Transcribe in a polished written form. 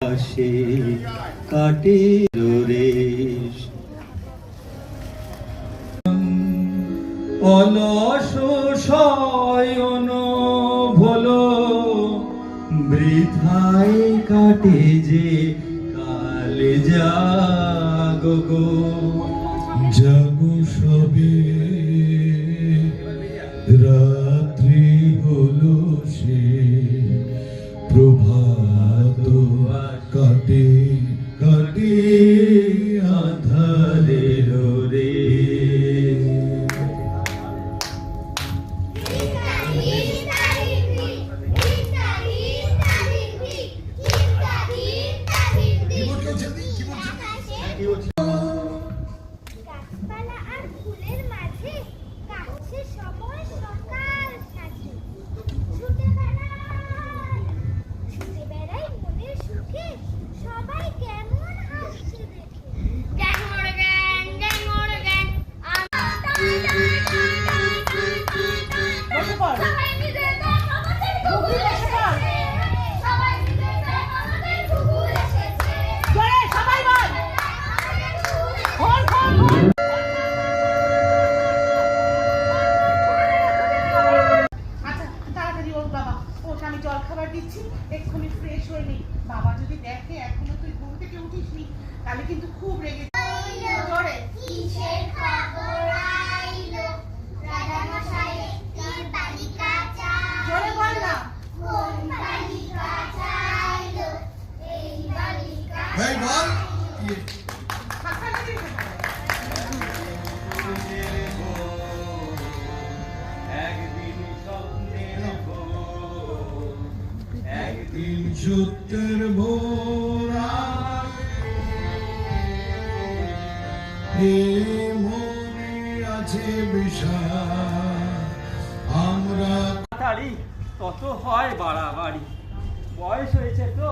আসে কাটে রেশ অলস শয়ন ভোলো বৃথায় কাটে যে কাল জাগো জাগো সবে রাত্রি হলো সে প্রভাত কাটে কাটে আধারে রে এক্ষুনি ফ্রেশ হয়ে নি। বাবা যদি দেখে এখনো তুই ঘুম থেকে উঠিসনি তাহলে কিন্তু খুব রেগে জোরে কিসের খবর আইলো রাজা মশাই কি বালিকা চাই জোরে বল না কোন বালিকা চাইলো এই বালিকা এই বল একদিন সত্যের ভোরা মনে আছে বিষয় আমরা তাড়াতাড়ি তত হয় বাড়াবাড়ি বয়স হয়েছে তো